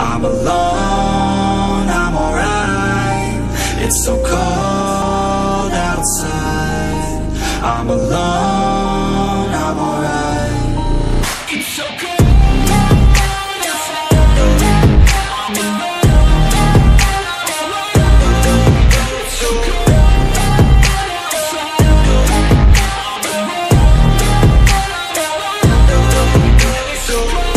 I'm alone, I'm alright. It's so cold outside. I'm alone, I'm alright. It's so cold outside. I'm alone, it's so cold outside. It's so cold.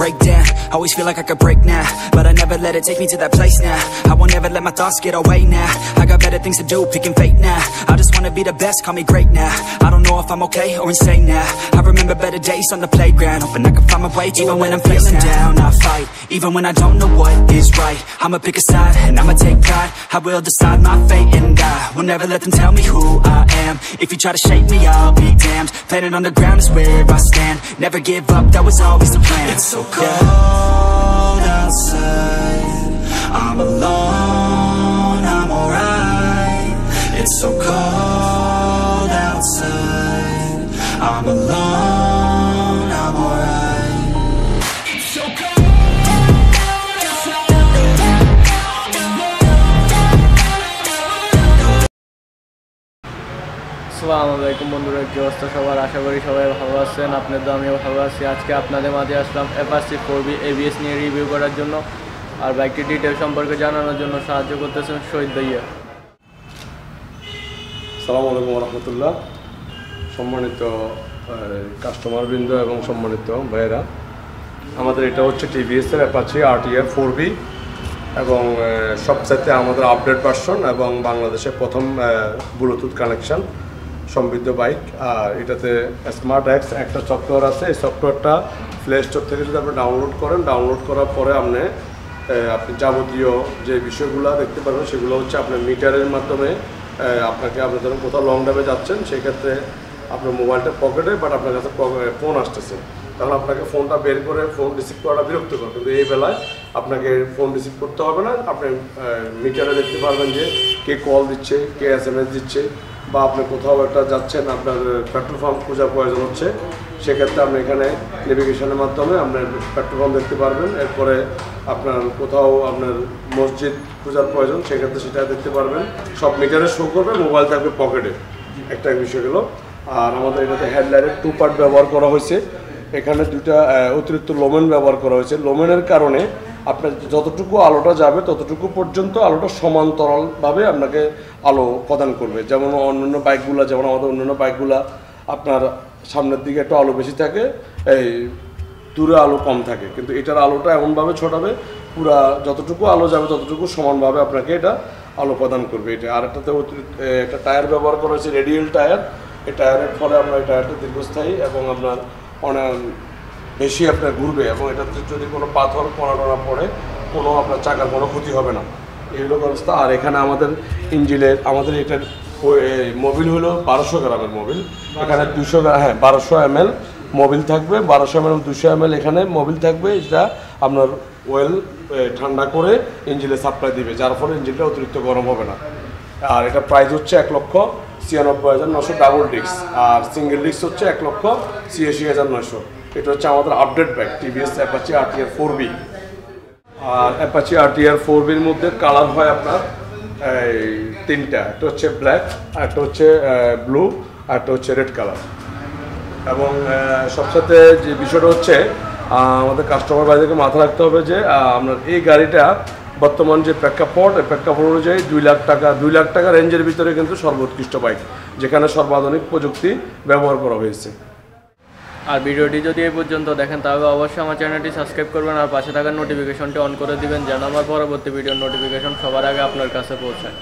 Break down, always feel like I could break now, but I never let it take me to that place now. I won't ever let my thoughts get away now. I got better things to do, picking fate now. I just wanna be the best, call me great now. I don't know if I'm okay or insane now. I remember better days on the playground, hoping I can find my way even when I'm feeling down. I fight, even when I don't know what is right. I'ma pick a side, and I'ma take pride. I will decide my fate, and I will never let them tell me who I am. If you try to shake me, I'll be damned. Planet on the ground is where I stand. Never give up, that was always the plan. It's so cold outside. I'm alone, I'm alright. It's so cold outside. I'm alone, I'm alright. It's so cold outside. আসসালামু আলাইকুম বন্ধুরা, কি অবস্থা সবার? আশা করি সবাই ভালো আছেন। আপনাদের আমিও ভালো আছি। আজকে আপনাদের মাঝে আসলাম অ্যাপাচি 4B ABS নিয়ে রিভিউ করার জন্য, আর বাইকটির ডিটেল সম্পর্কে জানানোর জন্য সাহায্য করতেছেন শহীদ ভাইয়া। আসসালামু আলাইকুম রহমতুল্লাহ। সম্মানিত কাস্টমারবৃন্দ এবং সম্মানিত ভাইয়েরা, আমাদের এটা হচ্ছে টিভিএসের অ্যাপাচি RTR 4B এবং সবচাইতে আমাদের আপডেট ভার্সন এবং বাংলাদেশের প্রথম ব্লুটুথ কানেকশন সমৃদ্ধ বাইক। আর এটাতে স্মার্ট অ্যাক্স একটা সফটওয়্যার আছে। এই সফটওয়্যারটা প্লে স্টোর থেকে যদি আপনি ডাউনলোড করেন, ডাউনলোড করার পরে আপনি যাবতীয় যে বিষয়গুলো দেখতে পারবেন সেগুলো হচ্ছে আপনার মিটারের মাধ্যমে আপনাকে, আপনি ধরুন কোথাও লং ড্রাইভে যাচ্ছেন, সেক্ষেত্রে আপনার মোবাইলটা পকেটে, বাট আপনার কাছে ফোন আসতেছে, তখন আপনাকে ফোনটা বের করে ফোন রিসিভ করাটা বিরক্তিকর। কিন্তু এই বেলায় আপনাকে ফোন রিসিভ করতে হবে না। আপনি মিটারে দেখতে পারবেন যে কে কল দিচ্ছে, কে SMS দিচ্ছে, বা আপনি কোথাও একটা যাচ্ছেন, আপনার পেট্রোল পাম্প খোঁজার প্রয়োজন হচ্ছে, সেক্ষেত্রে আপনি এখানে নেভিগেশনের মাধ্যমে আপনার পেট্রোল পাম্প দেখতে পারবেন। এরপরে আপনার কোথাও আপনার মসজিদ খোঁজার প্রয়োজন, সেক্ষেত্রে সেটা দেখতে পারবেন। সব মিটারে শো করবে, মোবাইল থাকবে পকেটে, একটা বিষয় গেলো। আর আমাদের এটাতে হেডলাইটের 2 পার্ট ব্যবহার করা হয়েছে। এখানে দুটা অতিরিক্ত লোমেন ব্যবহার করা হয়েছে। লোমেনের কারণে আপনার যতটুকু আলোটা যাবে ততটুকু পর্যন্ত আলোটা সমান্তরালভাবে আপনাকে আলো প্রদান করবে। যেমন অন্যান্য বাইকগুলো, যেমন আমাদের অন্যান্য বাইকগুলো আপনার সামনের দিকে একটু আলো বেশি থাকে, এই দূরে আলো কম থাকে, কিন্তু এটার আলোটা এমনভাবে ছড়াবে, পুরা যতটুকু আলো যাবে ততটুকু সমানভাবে আপনাকে এটা আলো প্রদান করবে। এটা আর একটাতে একটা টায়ার ব্যবহার করা হয়েছে, রেডিয়াল টায়ার। এই টায়ারের ফলে আপনার এই টায়ারটা দীর্ঘস্থায়ী এবং আপনার অনেক বেশি আপনার ঘুরবে, এবং এটাতে যদি কোনো পাথর কণা পড়ে কোনো আপনার চাকার কোনো ক্ষতি হবে না, এইগুলো ব্যবস্থা। আর এখানে আমাদের ইঞ্জিনের, আমাদের এটার মোবিল হলো 1200 গ্রামের মোবিল। এখানে 200 1200 ml মোবিল থাকবে, 1200 ml 200 ml এখানে মোবিল থাকবে। এটা আপনার ওয়েল ঠান্ডা করে ইঞ্জিনে সাপ্লাই দিবে, যার ফলে ইঞ্জিনটা অতিরিক্ত গরম হবে না। আর এটা প্রাইস হচ্ছে 1,96,900 ডাবল ডিস্ক, আর সিঙ্গেল ডিস্ক হচ্ছে 1,86,900। এটা হচ্ছে আমাদের update bike TVS Apache RTR 4B। আর অ্যাপাচি RTR 4Bর মধ্যে কালার হয় আপনার এই 3টা, একটা হচ্ছে ব্ল্যাক, একটা হচ্ছে ব্লু, আর একটা হচ্ছে রেড কালার। এবং সবসাথে যে বিষয়টা হচ্ছে আমাদের কাস্টমার ভাইদেরকে মাথায় রাখতে হবে যে আপনার এই গাড়িটা বর্তমান যে প্রেক্ষাপট, এই প্রেক্ষাপট অনুযায়ী 2 লাখ টাকা রেঞ্জের ভিতরে কিন্তু সর্বোৎকৃষ্ট বাইক, যেখানে সর্বাধুনিক প্রযুক্তি ব্যবহার করা হয়েছে। আর ভিডিওটি যদি এই পর্যন্ত দেখেন তাহলে অবশ্যই আমার চ্যানেলটি সাবস্ক্রাইব করবেন, আর পাশে থাকা নোটিফিকেশনটি অন করে দিবেন, যেন আমার পরবর্তী ভিডিওর নোটিফিকেশন সবার আগে আপনার কাছে পৌঁছায়।